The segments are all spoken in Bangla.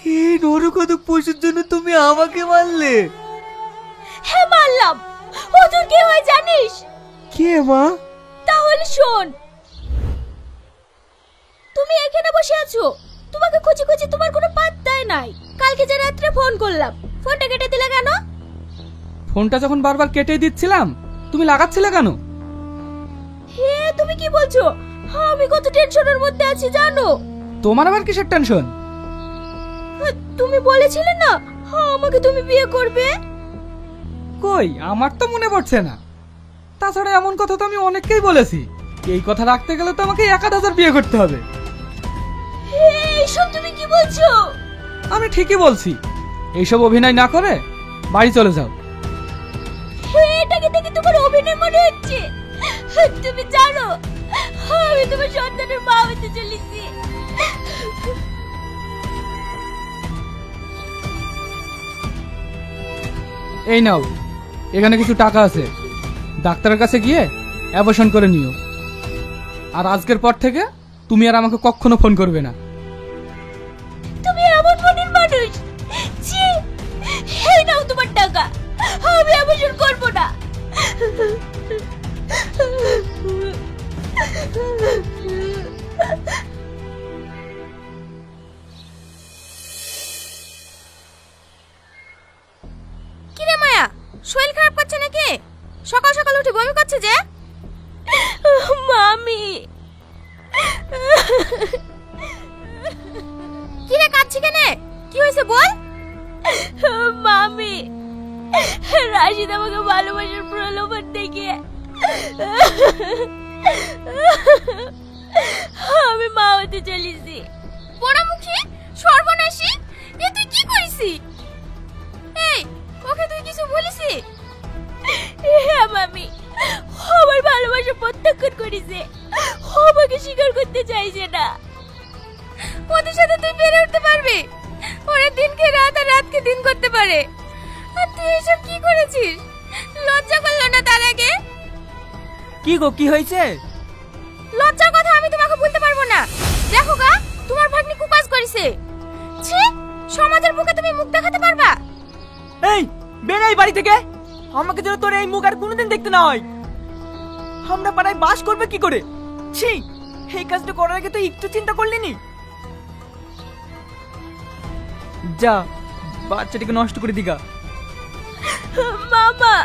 এই নরকদক পশুর জন্য তুমি আমাকে মারলে? হ্যাঁ মারলাম। ও তোর কে হয় জানিস? কে মা? তাহলে শোন, তুমি এখানে বসে আছো, তোমাকে খুঁজে খুঁজে তোমার কোনো পাত্তাই নাই। কালকে যে রাত্রে ফোন করলাম, ফোনটা কেটে দিলে কেন? ফোনটা যখন বারবার কেটে দিচ্ছিলাম তুমি লাগাচ্ছিলে কেন? হে তুমি কি বলছো? আমি কত টেনশনের মধ্যে আছি জানো? তোমার আবার কিসের টেনশন? তুমি বলেছিলে না আমাকে তুমি বিয়ে করবে। কই আমার তো মনে পড়ছে না। তাছাড়া এমন কথা তো আমি অনেককেই বলেছি। এই কথা রাখতে গেলে তো আমাকে 1000 বিয়ে করতে হবে। এইসব তুমি কি বলছো? আমি ঠিকই বলছি। এইসব অভিনয় না করে বাড়ি চলে যাও। এটাকে দেখে তোমার অভিনয় মনে হচ্ছে? তুমি জানো আমি তোমার সন্তানের মা হতে চলেছি। এই নাও, এখানে কিছু টাকা আছে, ডাক্তারের কাছে গিয়ে অ্যাবর্শন করে নিও। আর আজকের পর থেকে তুমি আর আমাকে কখনো ফোন করবে না। তুমি এমন মনের মানুষ? ছি, এই নাও তোমার টাকা, আমি অ্যাবর্শন করব না। কিরে মায়া, শরীর খারাপ করছে নাকি? সকাল সকাল উঠে বমি করছে যে? মামি। কিরে কাঁদছি কেন? কি হয়েছে বল। মামি, রাশিদ আমাকে ভালোবাসার প্রলোভন দেখিয়ে আমি মা হতে চলেছি। পোড়ামুখী সর্বনাশী, এ তুই কি করিসি? এই ওকে তুই কিছু বলিসি? হ্যাঁ মামি, আমার ভালোবাসা প্রত্যাখ্যান করেছে, আমাকে স্বীকার করতে চাইছে না। ওদের সাথে তুই বেড়ে উঠতে পারবি? ওরা দিনকে রাত আর রাতকে দিন করতে পারে, আর তুই এসব কি করেছিস? লজ্জা করলো না তার আগে? কি গো, কি হয়েছে? লজ্জার কথা আমি তোমাকে বলতে পারবো না। দেখো গা, তোমার ভাগ্নি কুকাজ করেছে। ছি, সমাজের বুকে তুমি মুখ দেখাতে পারবা? এই বের এই বাড়ি থেকে। আমাকে যেন তোর এই মুখ আর কোনোদিন দেখতে না হয়। আমরা পাড়ায় বাস করবে কি করে? ছি, এই কাজটা করার আগে তো একটু চিন্তা করলি নি? যা, বাচ্চাটিকে নষ্ট করে দিগা। মামা,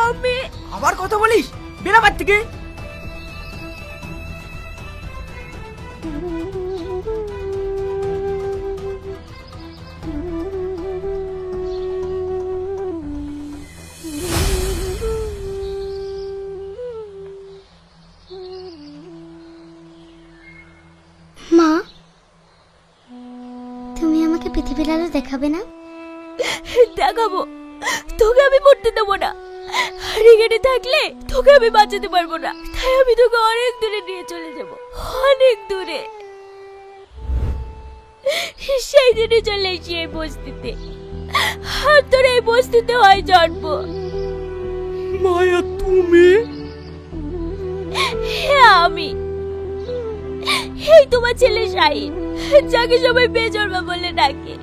আমি আবার কথা বলিস? বেরা বাড়ি থেকে। মা, তুমি আমাকে পৃথিবীর আলো দেখাবে না? দেখাবো, তোকে আমি মরতে দেবো না। আর এখানে থাকলে তোকে আমি বাঁচাতে পারবো না, তাই আমি তোকে অনেক দূরে নিয়ে চলে যাব, অনেক দূরে। সেই দিনে চলে এসি এই বস্তিতে, আর তোর এই বস্তিতে হয় জন্ম। মায়া তুমি? হ্যাঁ আমি, এই তোমার ছেলে শাহিন, যাকে সবাই বেজন্মা বলে ডাকে।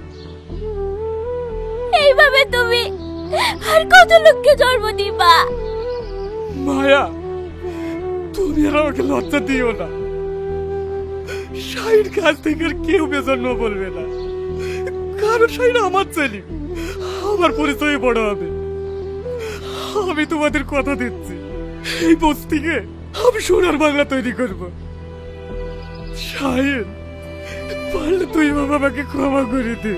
এইভাবে তুমি আর কত লোককে জন্ম দিবা? মায়া, তুমি আর আমাকে লজ্জা দিও না। শাহির কাছ থেকে আর কেউ বেজন্ম বলবে না, কারণ শাহিন আমার ছেলে, আমার পরিচয় বড় হবে। আমি তোমাদের কথা দিচ্ছি, এই বস্তিকে আমি সোনার বাংলা তৈরি করব। শাহিন, পারলে তুই বাবাকে ক্ষমা করে দে।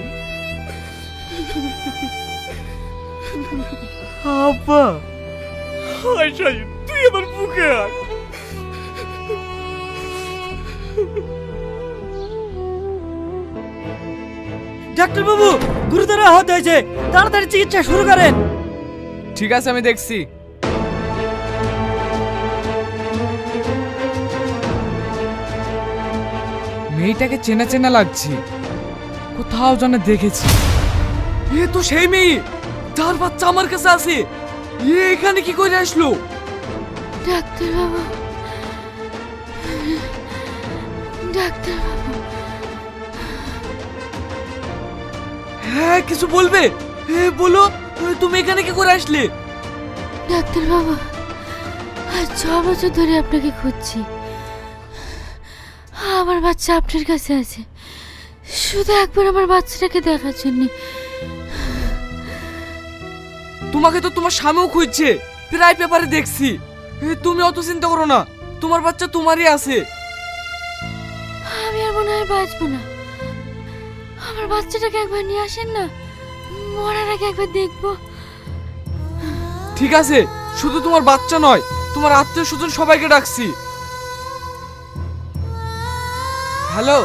আব্বা, হায় শাহিন, তুই আমার বুকে আয়। ডাক্তার বাবু, গুরুতর আহত হয়েছে, তাড়াতাড়ি চিকিৎসা শুরু করেন। ঠিক আছে, আমি দেখছি। মেয়েটাকে চেনা চেনা লাগছে, কোথাও যেন দেখেছি। এ তো সেই মেয়ে যার বাচ্চা আমার কাছে আছে। এ এখানে কি করে আসলো? ডাক্তার বাবু, ডাক্তার বাবু, হ্যাঁ কিছু বলবে? বলো, তুমি এখানে কি করে আসলে? ডাক্তার বাবা, আজ 6 বছর ধরে আপনাকে খুঁজছি। আমার বাচ্চা আপনার কাছে আছে, শুধু একবার আমার বাচ্চাটাকে দেখার জন্য। তোমাকে তো তোমার স্বামীও খুঁজছে, প্রায় পেপারে দেখছি। তুমি অত চিন্তা করো না, তোমার বাচ্চা তোমারই আছে। আমি আর মনে হয় বাঁচবো না। আমার বাচ্চাটাকে একবার নিয়ে আসেন না, মরার আগে একবার দেখবো। ঠিক আছে, শুধু তোমার বাচ্চা নয়, তোমার আত্মীয় স্বজন সবাইকে ডাকছি। হ্যালো।